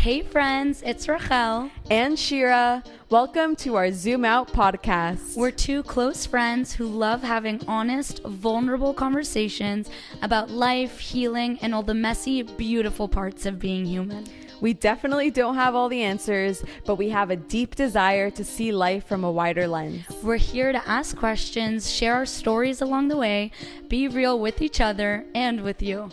Hey friends, it's Rachel and Shira. Welcome to our Zoom Out podcast. We're two close friends who love having honest, vulnerable conversations about life, healing, and all the messy, beautiful parts of being human. We definitely don't have all the answers, but we have a deep desire to see life from a wider lens. We're here to ask questions, share our stories along the way, be real with each other and with you.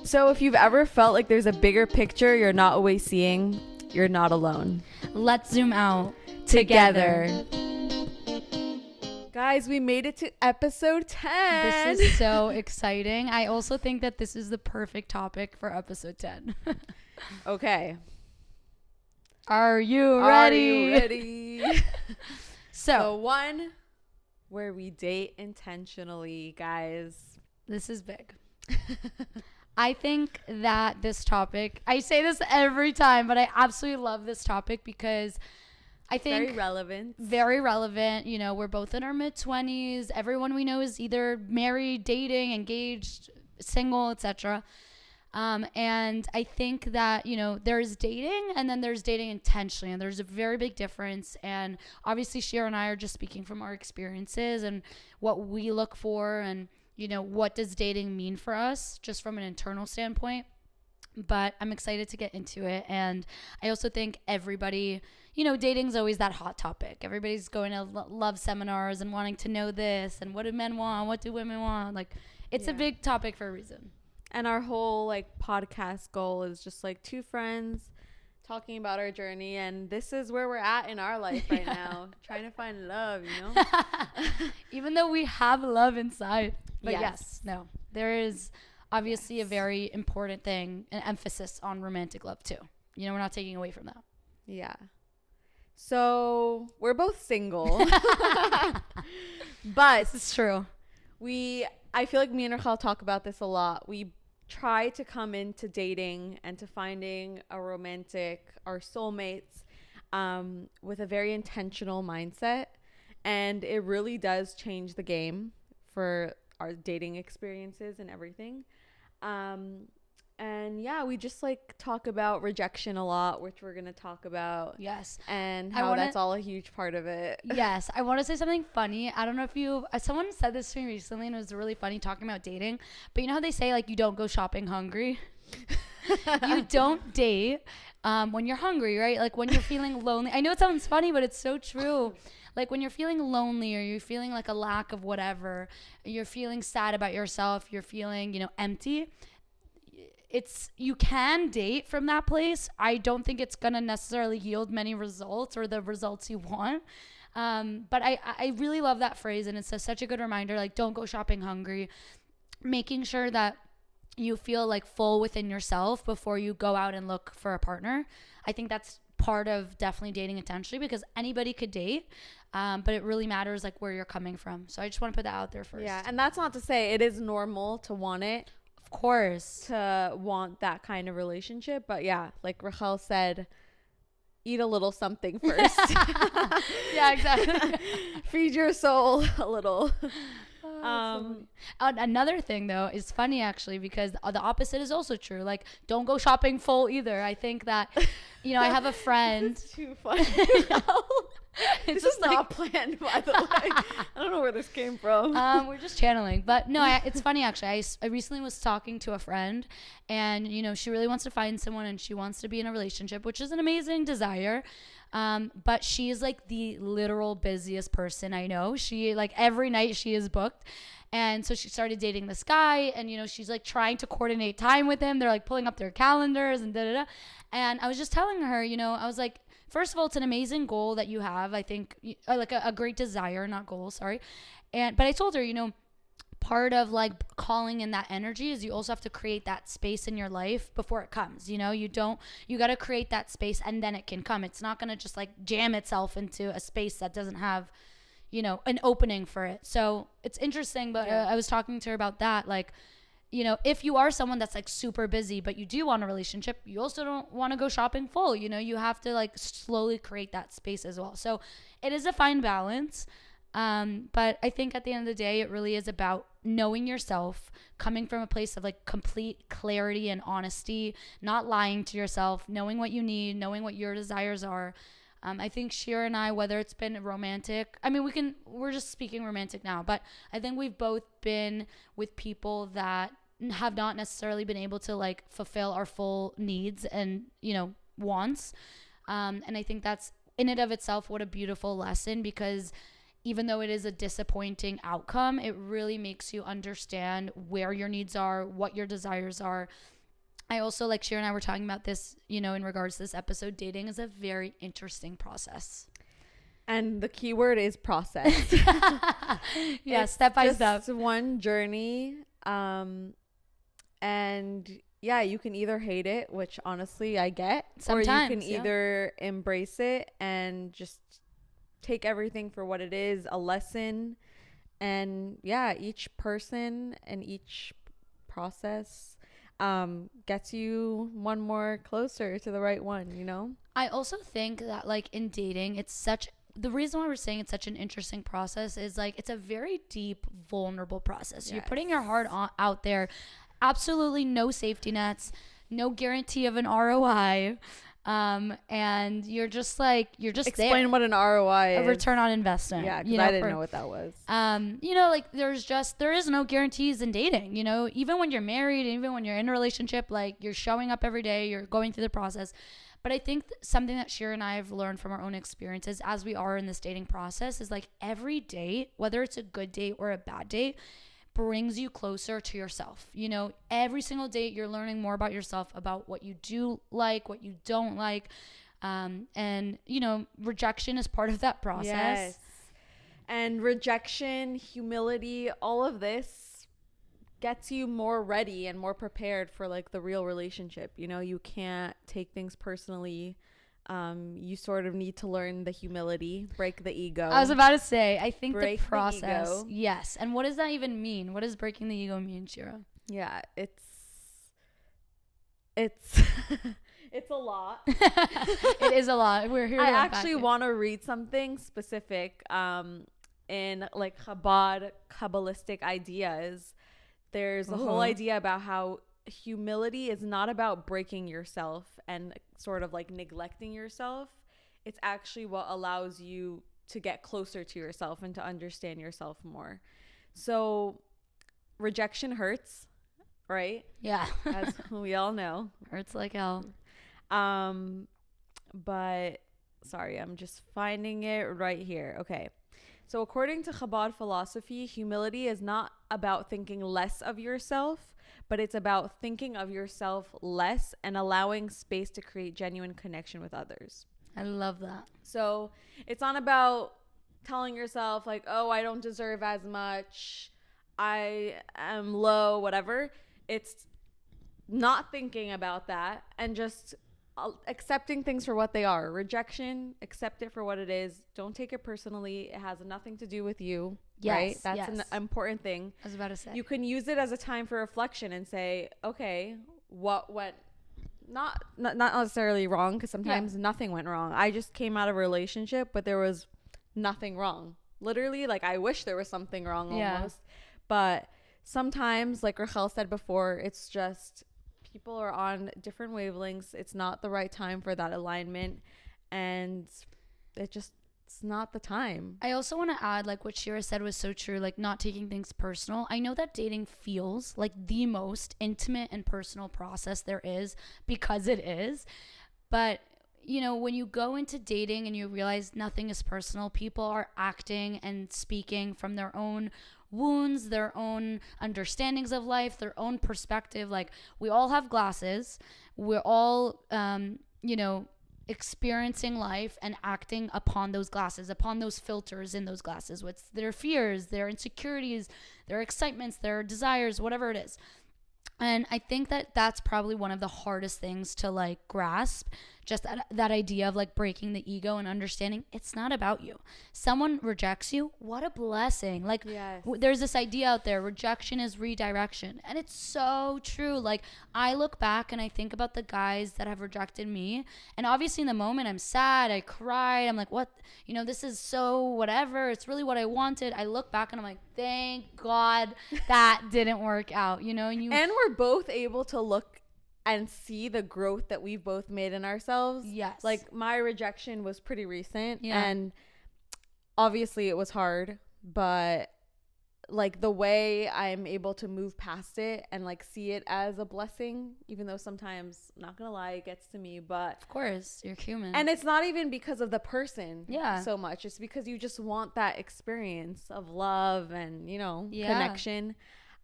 So if you've ever felt like there's a bigger picture you're not always seeing, you're not alone. Let's zoom out together. Guys, we made it to episode 10. This is so exciting. I also think that this is the perfect topic for episode 10. Okay. Are you ready? Are you ready? So, one where we date intentionally, guys. This is big. I think that this topic, I say this every time, but I absolutely love this topic because I think very relevant. You know, we're both in our mid-20s. Everyone we know is either married, dating, engaged, single, etc. And I think that, you know, there's dating and then there's dating intentionally, and there's a very big difference. And obviously Shira and I are just speaking from our experiences and what we look for, and you know, what does dating mean for us just from an internal standpoint. But I'm excited to get into it. And I also think everybody, you know, dating's always that hot topic. Everybody's going to love seminars and wanting to know this and what do men want, what do women want. Like, it's a big topic for a reason. And our whole like podcast goal is just like two friends talking about our journey, and this is where we're at in our life right now, trying to find love, you know. Even though we have love inside. But yes, there is obviously a very important thing, an emphasis on romantic love too. You know, we're not taking away from that. Yeah. So we're both single, but this is true. I feel like me and Rachel talk about this a lot. We try to come into dating and to finding a romantic, our soulmates, with a very intentional mindset, and it really does change the game for our dating experiences and everything. And yeah, we just like talk about rejection a lot, which we're going to talk about. Yes. And how that's all a huge part of it. Yes. I want to say something funny. I don't know if someone said this to me recently and it was really funny talking about dating, but you know how they say like you don't go shopping hungry? You don't date when you're hungry, right? Like when you're feeling lonely. I know it sounds funny, but it's so true. Like when you're feeling lonely, or you're feeling like a lack of whatever, you're feeling sad about yourself, you're feeling, you know, empty. You can date from that place. I don't think it's going to necessarily yield many results or the results you want. But I really love that phrase, and it's such a good reminder. Like, don't go shopping hungry. Making sure that you feel like full within yourself before you go out and look for a partner. I think that's part of definitely dating intentionally, because anybody could date, but it really matters like where you're coming from. So I just want to put that out there first. Yeah, and that's not to say it is normal to want it. Of course. To want that kind of relationship, but yeah, like Rachel said, eat a little something first. Yeah, exactly. Feed your soul a little. Another thing though is funny actually, because the opposite is also true. Like, don't go shopping full either. I think that, you know, I have a friend. It's too funny. This is not planned, by the way. I don't know where this came from. We're just channeling, but no, it's funny actually. I recently was talking to a friend, and you know, she really wants to find someone and she wants to be in a relationship, which is an amazing desire. But she is like the literal busiest person I know. She like every night she is booked. And so she started dating this guy, and you know, she's like trying to coordinate time with him. They're like pulling up their calendars and da-da-da. And I was just telling her, you know, I was like, first of all, it's an amazing goal that you have. I think like a great desire, not goal, sorry. But I told her, you know, part of like calling in that energy is you also have to create that space in your life before it comes. You know, you got to create that space and then it can come. It's not going to just like jam itself into a space that doesn't have, you know, an opening for it. So it's interesting, but I was talking to her about that. Like, you know, if you are someone that's like super busy, but you do want a relationship, you also don't want to go shopping full. You know, you have to like slowly create that space as well. So it is a fine balance. But I think at the end of the day, it really is about knowing yourself, coming from a place of like complete clarity and honesty, not lying to yourself, knowing what you need, knowing what your desires are. I think Shira and I, whether it's been romantic, I mean, we're just speaking romantic now, but I think we've both been with people that have not necessarily been able to like fulfill our full needs and, wants. And I think that's in and of itself, what a beautiful lesson, because even though it is a disappointing outcome, it really makes you understand where your needs are, what your desires are. I also, like Shira and I were talking about this, in regards to this episode, dating is a very interesting process. And the key word is process. Yeah, step by step. It's one journey. And yeah, you can either hate it, which honestly I get, sometimes, or you can either embrace it and just take everything for what it is, a lesson. And yeah, each person and each process gets you one more closer to the right one. I also think that like in dating, the reason why we're saying it's such an interesting process is like it's a very deep, vulnerable process. Yes. You're putting your heart out there. Absolutely no safety nets, no guarantee of an ROI. And you're just explain there. What an ROI is. A return on investment. Yeah, because I didn't know what that was. Like there is no guarantees in dating. Even when you're married, even when you're in a relationship, like you're showing up every day, you're going through the process. But I think something that Shira and I have learned from our own experiences as we are in this dating process is like every date, whether it's a good date or a bad date, brings you closer to yourself. Every single date you're learning more about yourself, about what you do like, what you don't like. And rejection is part of that process. Yes. And rejection, humility, all of this gets you more ready and more prepared for like the real relationship. You can't take things personally. You sort of need to learn the humility, break the ego. I was about to say, I think the process. The ego. Yes. And what does that even mean? What does breaking the ego mean, Shira? Yeah, it's it's a lot. It is a lot. We're here. I actually want to read something specific in like Chabad Kabbalistic ideas. There's a whole idea about how humility is not about breaking yourself and sort of like neglecting yourself. It's actually what allows you to get closer to yourself and to understand yourself more. So rejection hurts, right? Yeah. As we all know. Hurts like hell. But sorry, I'm just finding it right here. Okay. So according to Chabad philosophy, humility is not about thinking less of yourself, but it's about thinking of yourself less and allowing space to create genuine connection with others. I love that. So it's not about telling yourself like, oh, I don't deserve as much, I am low, whatever. It's not thinking about that and just accepting things for what they are. Rejection, accept it for what it is. Don't take it personally. It has nothing to do with you. Yes, right? That's an important thing. I was about to say. You can use it as a time for reflection and say, okay, what went not necessarily wrong, because sometimes nothing went wrong. I just came out of a relationship, but there was nothing wrong. Literally, like I wish there was something wrong almost. But sometimes, like Rachel said before, it's just people are on different wavelengths. It's not the right time for that alignment, and it's not the time. I also want to add, like what Shira said was so true, like not taking things personal. I know that dating feels like the most intimate and personal process there is, because it is. But when you go into dating and you realize nothing is personal, people are acting and speaking from their own wounds, their own understandings of life, their own perspective. Like we all have glasses. We're all, experiencing life and acting upon those glasses, upon those filters in those glasses, with their fears, their insecurities, their excitements, their desires, whatever it is. And I think that that's probably one of the hardest things to like grasp, just that idea of like breaking the ego and understanding it's not about you. Someone rejects you, what a blessing. Like Yes. there's this idea out there, rejection is redirection. And it's so true. Like I look back and I think about the guys that have rejected me. And obviously in the moment I'm sad, I cried. I'm like, what? You know, this is so whatever. It's really what I wanted. I look back and I'm like, thank God that didn't work out, you know? And we're both able to look and see the growth that we've both made in ourselves. Yes. Like my rejection was pretty recent, Yeah. and obviously it was hard, but like the way I'm able to move past it and like see it as a blessing, even though sometimes, not gonna lie, it gets to me, but of course, you're human. and it's not even because of the person Yeah. so much. It's because you just want that experience of love and, you know, Yeah. connection.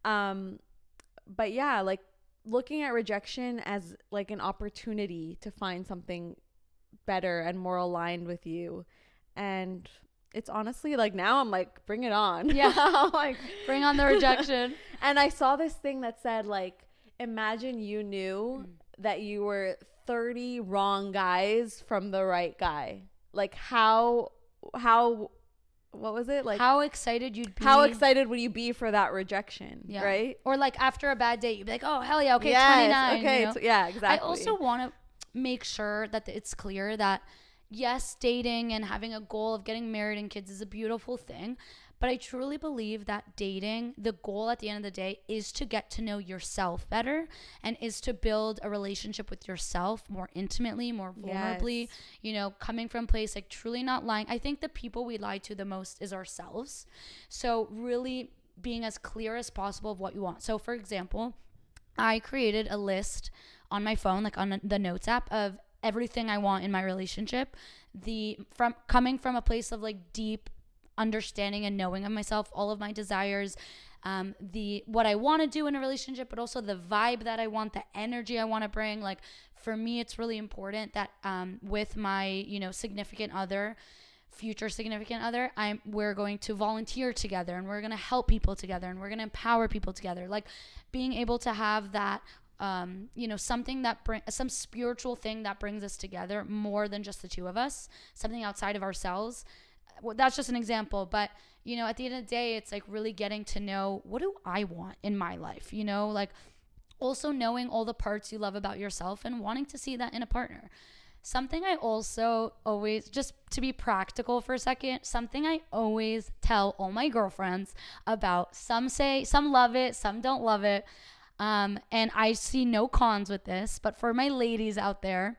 But yeah, like looking at rejection as like an opportunity to find something better and more aligned with you. And it's honestly like now I'm like, bring it on. Yeah. I'm like, bring on the rejection. And I saw this thing that said like, imagine you knew that you were 30 wrong guys from the right guy. Like how what was it? Like how excited you'd be. how excited would you be for that rejection? Yeah. Right? Or like after a bad date, you'd be like, oh, hell yeah. Okay. Yes, 29. okay. You know? Yeah, exactly. I also want to make sure that it's clear that yes, dating and having a goal of getting married and kids is a beautiful thing. But I truly believe that dating, the goal at the end of the day is to get to know yourself better and is to build a relationship with yourself more intimately, more vulnerably, Yes. you know, coming from a place like truly not lying. I think the people we lie to the most is ourselves. So really being as clear as possible of what you want. So for example, I created a list on my phone, like on the notes app, of everything I want in my relationship. Coming from a place of like deep understanding and knowing of myself, all of my desires, what I want to do in a relationship, but also the vibe that I want, the energy I want to bring. Like for me, it's really important that with my, you know, future significant other, we're going to volunteer together and we're going to help people together and we're going to empower people together. Like being able to have that you know, something that some spiritual thing that brings us together more than just the two of us, something outside of ourselves. Well, that's just an example, but you know, at the end of the day, it's like really getting to know, what do I want in my life, you know, like also knowing all the parts you love about yourself and wanting to see that in a partner. Something I also always, just to be practical for a second, something I always tell all my girlfriends about, some love it, some don't love it, and I see no cons with this, but for my ladies out there,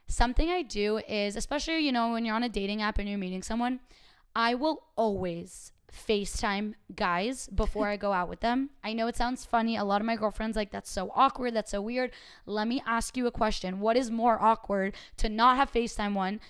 something I do is, especially, you know, when you're on a dating app and you're meeting someone, I will always FaceTime guys before I go out with them. I know it sounds funny. A lot of my girlfriends like, that's so awkward. That's so weird. Let me ask you a question. What is more awkward, to not have FaceTime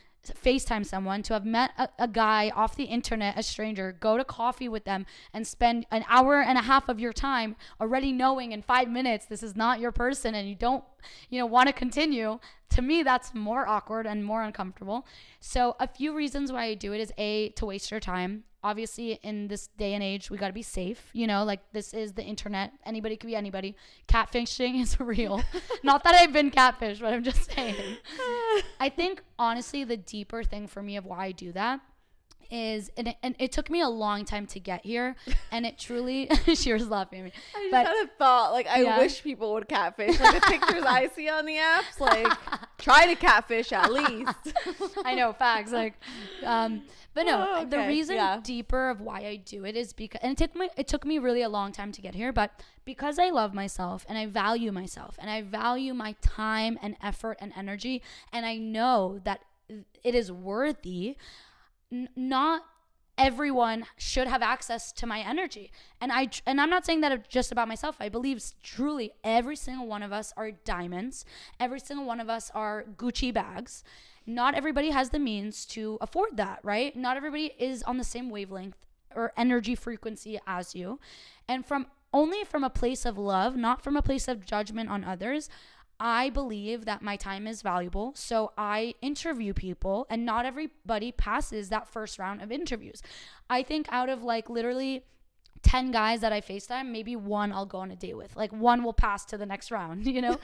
someone, to have met a guy off the internet, a stranger, go to coffee with them and spend an hour and a half of your time already knowing in 5 minutes this is not your person and you don't, you know, want to continue? To me, that's more awkward and more uncomfortable. So a few reasons why I do it is to waste your time. Obviously, in this day and age, we got to be safe. You know, like this is the internet. Anybody could be anybody. Catfishing is real. Not that I've been catfished, but I'm just saying. I think, honestly, the deeper thing for me of why I do that is, and it took me a long time to get here, and it truly, she was laughing at me. I just had a thought, like, I wish people would catfish. Like, the pictures I see on the apps, like, try to catfish at least. I know, facts. Like, but no, okay. The reason deeper of why I do it is because, and it took me really a long time to get here, but because I love myself and I value myself and I value my time and effort and energy, and I know that it is worthy. Not everyone should have access to my energy, and I'm not saying that just about myself. I believe truly every single one of us are diamonds. Every single one of us are Gucci bags. Not everybody has the means to afford that, right? Not everybody is on the same wavelength or energy frequency as you, and only from a place of love, not from a place of judgment on others, I believe that my time is valuable, so I interview people, and not everybody passes that first round of interviews. I think out of like literally 10 guys that I FaceTime, maybe one I'll go on a date with. Like one will pass to the next round, you know?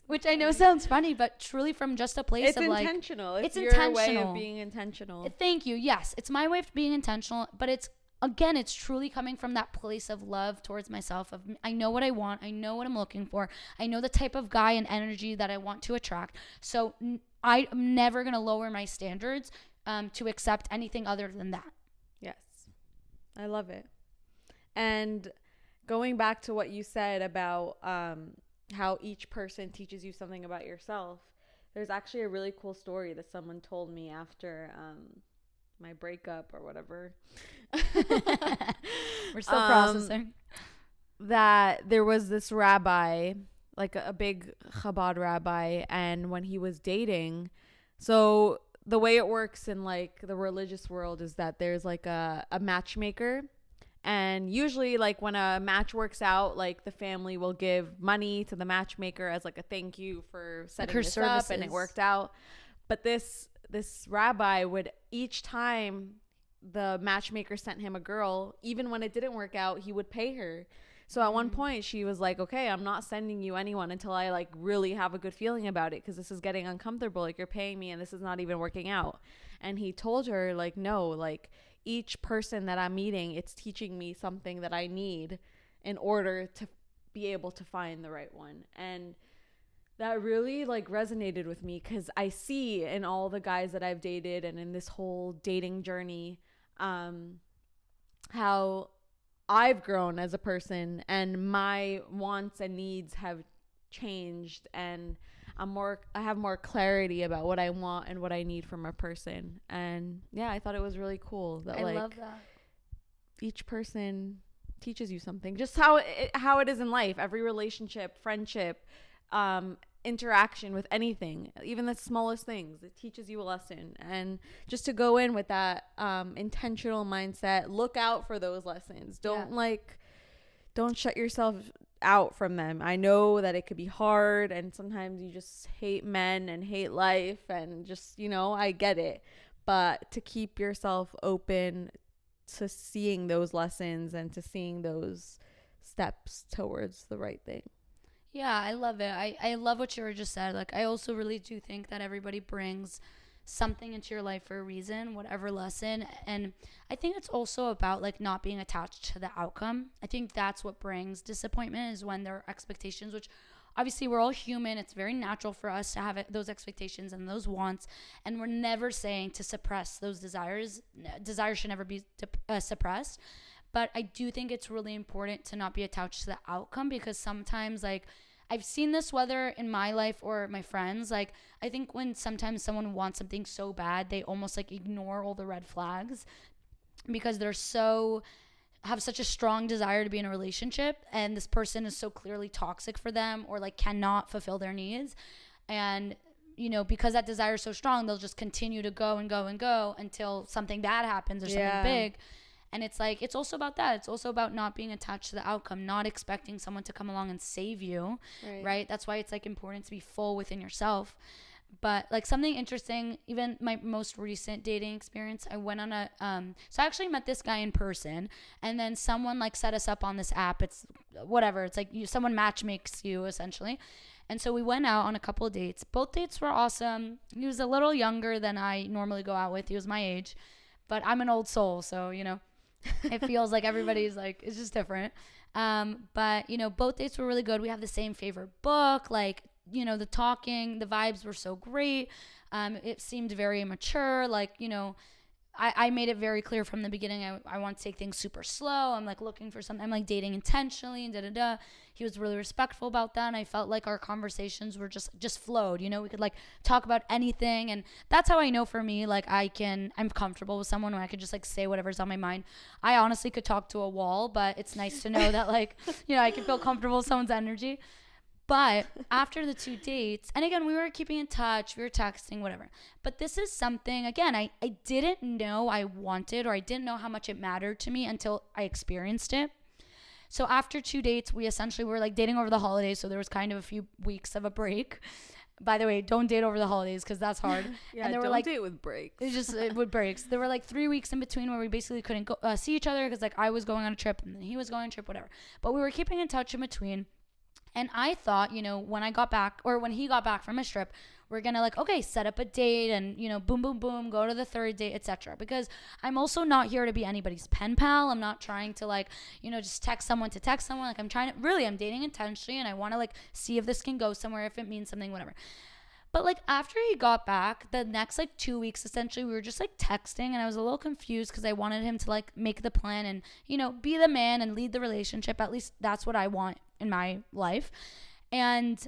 Which I know sounds funny, but truly from just a place of like... It's intentional. It's your intentional. way of being intentional. Thank you. Yes, it's my way of being intentional, but it's, again, it's truly coming from that place of love towards myself. Of I know what I want. I know what I'm looking for. I know the type of guy and energy that I want to attract. So I'm never going to lower my standards to accept anything other than that. Yes. I love it. And going back to what you said about how each person teaches you something about yourself, there's actually a really cool story that someone told me after my breakup or whatever. We're still processing. That there was this rabbi, like a big Chabad rabbi, and when he was dating, so the way it works in like the religious world is that there's like a matchmaker. And usually, like, when a match works out, like, the family will give money to the matchmaker as, like, a thank you for setting this up, and it worked out. But this rabbi would, each time the matchmaker sent him a girl, even when it didn't work out, he would pay her. So at one point, she was like, okay, I'm not sending you anyone until I, like, really have a good feeling about it, because this is getting uncomfortable. Like, you're paying me, and this is not even working out. And he told her, like, no, like, each person that I'm meeting, it's teaching me something that I need in order to be able to find the right one. And that really like resonated with me, because I see in all the guys that I've dated and in this whole dating journey, how I've grown as a person and my wants and needs have changed, and I have more clarity about what I want and what I need from a person. And yeah, I thought it was really cool that I love that each person teaches you something, just how it is in life. Every relationship, friendship, interaction with anything, even the smallest things, it teaches you a lesson. And just to go in with that intentional mindset, look out for those lessons. Don't shut yourself out from them. I know that it could be hard, and sometimes you just hate men and hate life, and just, you know, I get it. But to keep yourself open to seeing those lessons and to seeing those steps towards the right thing. Yeah, I love it. I love what you just said. Like, I also really do think that everybody brings something into your life for a reason, whatever lesson. And I think it's also about like not being attached to the outcome. I think that's what brings disappointment, is when there are expectations, which obviously we're all human. It's very natural for us to have those expectations and those wants. And we're never saying to suppress those desires. Desires should never be suppressed. But I do think it's really important to not be attached to the outcome, because sometimes like I've seen this whether in my life or my friends. Like, I think when sometimes someone wants something so bad, they almost like ignore all the red flags because they're have such a strong desire to be in a relationship, and this person is so clearly toxic for them or like cannot fulfill their needs. And, you know, because that desire is so strong, they'll just continue to go and go and go until something bad happens or something big. And it's like, it's also about that. It's also about not being attached to the outcome, not expecting someone to come along and save you, right? That's why it's like important to be full within yourself. But like something interesting, even my most recent dating experience, I went on so I actually met this guy in person, and then someone like set us up on this app. It's whatever. It's like someone matchmakes you essentially. And so we went out on a couple of dates. Both dates were awesome. He was a little younger than I normally go out with. He was my age, but I'm an old soul. So, you know, it feels like everybody's like, it's just different. But, you know, both dates were really good. We have the same favorite book. Like, you know, the talking, the vibes were so great. It seemed very mature. Like, you know, I made it very clear from the beginning. I want to take things super slow. I'm like looking for something. I'm like dating intentionally and He was really respectful about that. And I felt like our conversations were just flowed. You know, we could like talk about anything. And that's how I know for me, like I'm comfortable with someone when I could just like say whatever's on my mind. I honestly could talk to a wall, but it's nice to know that like, you know, I can feel comfortable with someone's energy. But after the 2 dates, and again, we were keeping in touch, we were texting, whatever. But this is something, again, I didn't know I wanted, or I didn't know how much it mattered to me until I experienced it. So after 2 dates, we essentially were like dating over the holidays. So there was kind of a few weeks of a break. By the way, don't date over the holidays because that's hard. Yeah, And there were don't like date with breaks. it would breaks. There were like 3 weeks in between where we basically couldn't go see each other because like I was going on a trip and then he was going on a trip, whatever. But we were keeping in touch in between. And I thought, you know, when I got back or when he got back from his trip, we're gonna like, okay, set up a date and, you know, boom, boom, boom, go to the third date, etc. Because I'm also not here to be anybody's pen pal. I'm not trying to like, you know, just text someone to text someone. Like I'm dating intentionally and I want to like see if this can go somewhere, if it means something, whatever. But like after he got back, the next like 2 weeks, essentially, we were just like texting and I was a little confused because I wanted him to like make the plan and, you know, be the man and lead the relationship. At least that's what I want in my life. And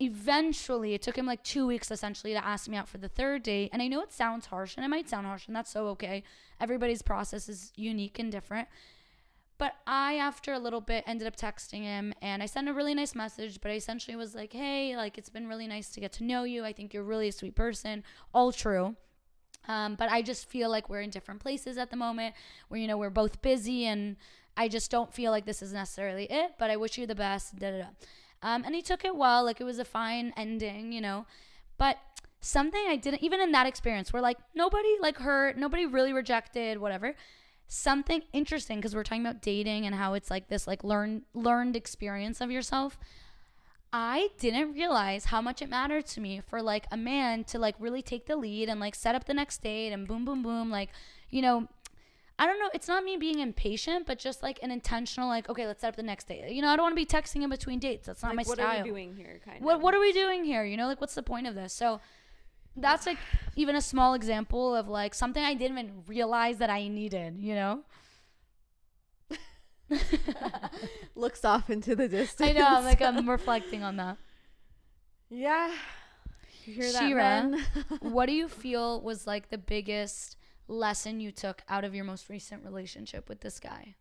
eventually it took him like 2 weeks essentially to ask me out for the third date. And I know it sounds harsh and it might sound harsh and that's so okay. Everybody's process is unique and different. But I, after a little bit, ended up texting him and I sent a really nice message, but I essentially was like, hey, like, it's been really nice to get to know you. I think you're really a sweet person. All true. But I just feel like we're in different places at the moment where, you know, we're both busy and I just don't feel like this is necessarily it, but I wish you the best, da da da. And he took it well, like it was a fine ending, you know, but something I didn't, even in that experience where like nobody like hurt, nobody really rejected, whatever. Something interesting because we're talking about dating and how it's like this like learned experience of yourself. I didn't realize how much it mattered to me for like a man to like really take the lead and like set up the next date and boom boom boom, like, you know, I don't know, it's not me being impatient, but just like an intentional like, okay, let's set up the next date. You know, I don't want to be texting in between dates. That's not like, my style. What are we doing here, kind of? What are we doing here? You know, like what's the point of this? So that's like even a small example of like something I didn't even realize that I needed, you know? Looks off into the distance. I know, I'm reflecting on that. Yeah. You hear that, Shira, Ben? what do you feel was like the biggest lesson you took out of your most recent relationship with this guy?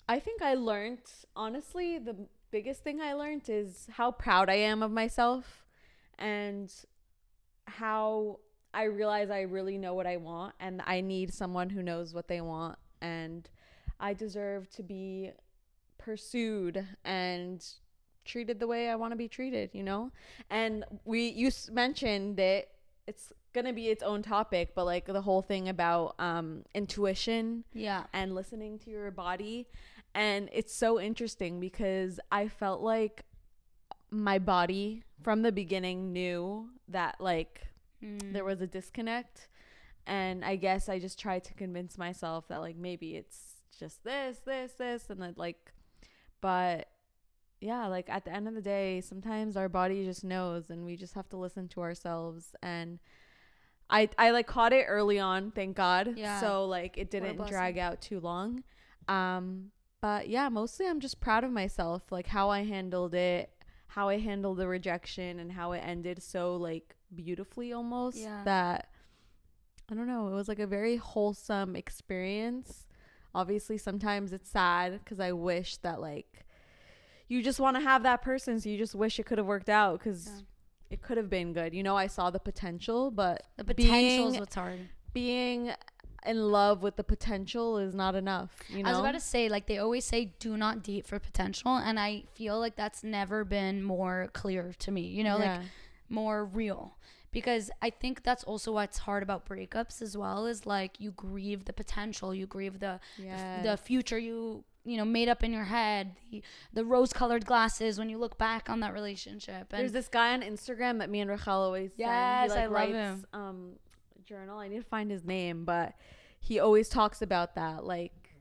I think I learned, honestly, the biggest thing I learned is how proud I am of myself and how I realize I really know what I want and I need someone who knows what they want and I deserve to be pursued and treated the way I want to be treated, you know? And you mentioned it, it's going to be its own topic, but like the whole thing about intuition and listening to your body. And it's so interesting because I felt like my body from the beginning knew that like there was a disconnect, and I guess I just tried to convince myself that like maybe it's just this and then like, but yeah, like at the end of the day sometimes our body just knows and we just have to listen to ourselves. And I like caught it early on, thank God. So like it didn't drag out too long. But yeah, mostly I'm just proud of myself, like how I handled it, how I handled the rejection, and how it ended so like beautifully almost. That I don't know, it was like a very wholesome experience. Obviously sometimes it's sad because I wish that like you just want to have that person, so you just wish it could have worked out because it could have been good, you know. I saw the potential, but the potential is what's hard. Being in love with the potential is not enough, you know. I was about to say, like, they always say do not date for potential, and I feel like that's never been more clear to me, you know, like more real, because I think that's also what's hard about breakups as well, is like you grieve the potential, you grieve the future you know made up in your head, the rose-colored glasses when you look back on that relationship. And there's this guy on Instagram that me and Rachel always send. He, like, I love him. Journal, I need to find his name, but he always talks about that, like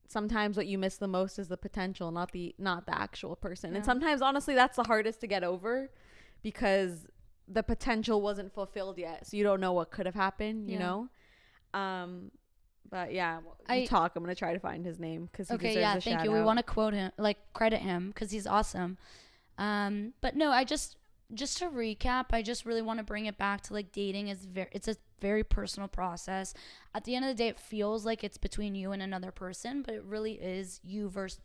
sometimes what you miss the most is the potential, not the actual person. And sometimes honestly that's the hardest to get over because the potential wasn't fulfilled yet, so you don't know what could have happened, you know. But yeah, I'm gonna try to find his name because he deserves a shout thank you out. We want to quote him, like credit him, because he's awesome. But no, just to recap, I just really want to bring it back to like dating is it's a very personal process. At the end of the day, it feels like it's between you and another person, but it really is you versus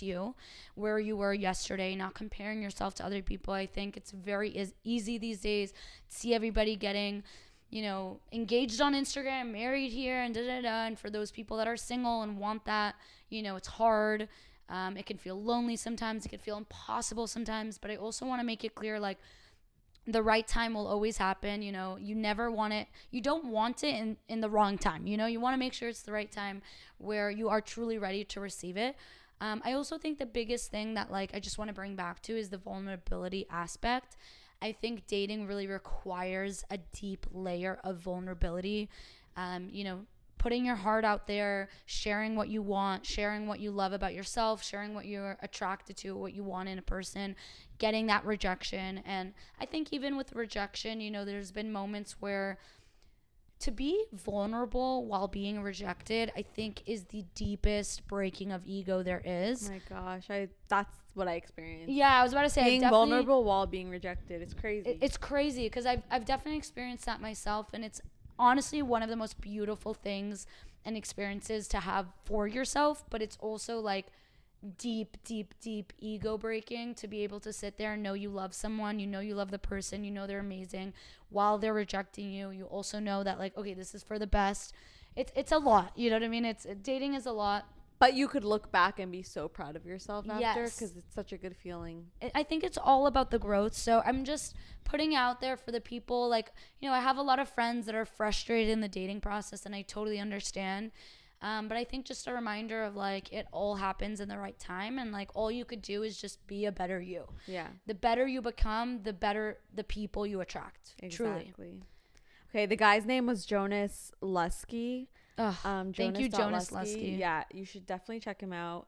you, where you were yesterday, not comparing yourself to other people. I think it's very easy these days to see everybody getting, you know, engaged on Instagram, married here, and and for those people that are single and want that, you know, it's hard. It can feel lonely sometimes. It can feel impossible sometimes. But I also want to make it clear, like, the right time will always happen. You know, you never want it. You don't want it in the wrong time. You know, you want to make sure it's the right time where you are truly ready to receive it. I also think the biggest thing that like I just want to bring back to is the vulnerability aspect. I think dating really requires a deep layer of vulnerability. You know, putting your heart out there, sharing what you want, sharing what you love about yourself, sharing what you're attracted to, what you want in a person, getting that rejection. And I think even with rejection, you know, there's been moments where to be vulnerable while being rejected, I think is the deepest breaking of ego there is. Oh my gosh, that's what I experienced. Yeah, I was about to say, being vulnerable while being rejected. It's crazy. It's crazy because I've definitely experienced that myself, and it's honestly one of the most beautiful things and experiences to have for yourself, but it's also like deep ego breaking to be able to sit there and know you love someone, you know you love the person, you know they're amazing while they're rejecting you. You also know that like, okay, this is for the best. It's a lot, you know what I mean? Dating is a lot. But you could look back and be so proud of yourself after, yes, because it's such a good feeling. I think it's all about the growth. So I'm just putting out there for the people, like, you know, I have a lot of friends that are frustrated in the dating process, and I totally understand. But I think just a reminder of like, it all happens in the right time, and like all you could do is just be a better you. Yeah. The better you become, the better the people you attract. Exactly. Truly. Okay, the guy's name was Jonas Lusky. Thank you, Jonas Lusky. Yeah, you should definitely check him out.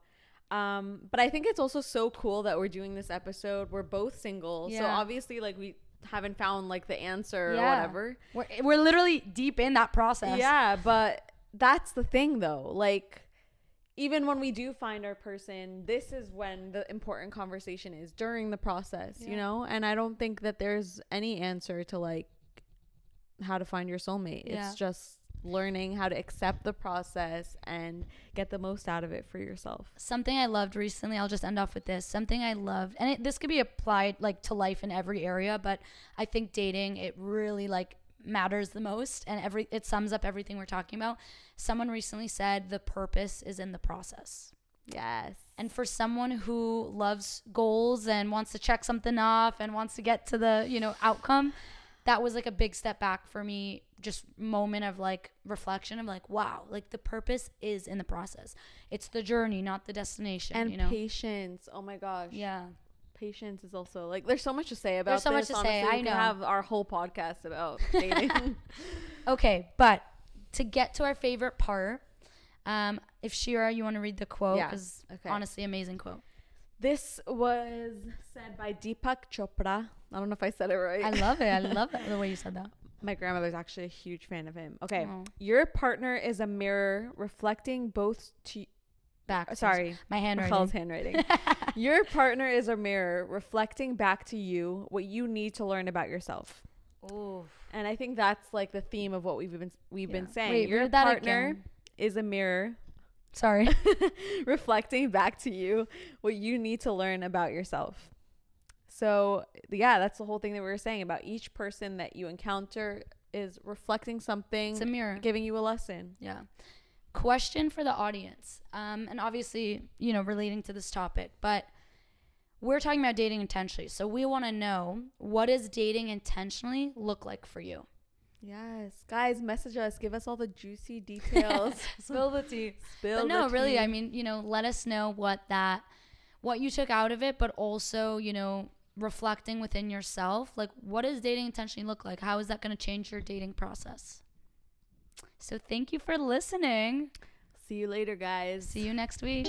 But I think it's also so cool that we're doing this episode. We're both single, so obviously like we haven't found like the answer or whatever. We're literally deep in that process. Yeah, but that's the thing though. Like, even when we do find our person, this is when the important conversation is during the process, you know? And I don't think that there's any answer to like how to find your soulmate. It's just learning how to accept the process and get the most out of it for yourself. Something I loved recently, I'll just end off with this. Something I loved, and this could be applied like to life in every area, but I think dating, it really like matters the most, and it sums up everything we're talking about. Someone recently said the purpose is in the process. Yes. And for someone who loves goals and wants to check something off and wants to get to the, you know, outcome, that was like a big step back for me. Just moment of like reflection of like, wow, like the purpose is in the process. It's the journey, not the destination. And you know? Patience. Oh my gosh. Yeah. Patience is also like, there's so much to say about there's so this. much to say. I know. We can have our whole podcast about dating. Okay, but to get to our favorite part, if Shira, you want to read the quote, because honestly, amazing quote. This was said by Deepak Chopra. I don't know if I said it right. I love it. I love it, the way you said that. My grandmother's actually a huge fan of him. Okay. Oh. Your partner is a mirror reflecting both to back. Sorry. My handwriting. Michelle's handwriting. Your partner is a mirror reflecting back to you what you need to learn about yourself. Ooh. And I think that's like the theme of what we've been saying. Wait, your partner is a mirror. Sorry. Reflecting back to you what you need to learn about yourself. So, yeah, that's the whole thing that we were saying about each person that you encounter is reflecting something. It's a mirror. Giving you a lesson. Yeah. Question for the audience. And obviously, you know, relating to this topic, but we're talking about dating intentionally. So we want to know, what does dating intentionally look like for you? Yes. Guys, message us. Give us all the juicy details. Spill the tea. But no, really, I mean, you know, let us know what you took out of it, but also, you know, reflecting within yourself. Like, what does dating intentionally look like? How is that going to change your dating process? So thank you for listening. See you later, guys. See you next week.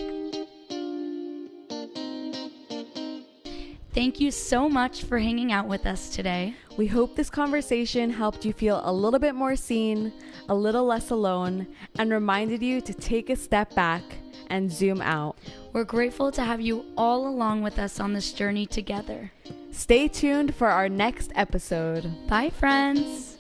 Thank you so much for hanging out with us today. We hope this conversation helped you feel a little bit more seen, a little less alone, and reminded you to take a step back and zoom out. We're grateful to have you all along with us on this journey together. Stay tuned for our next episode. Bye, friends.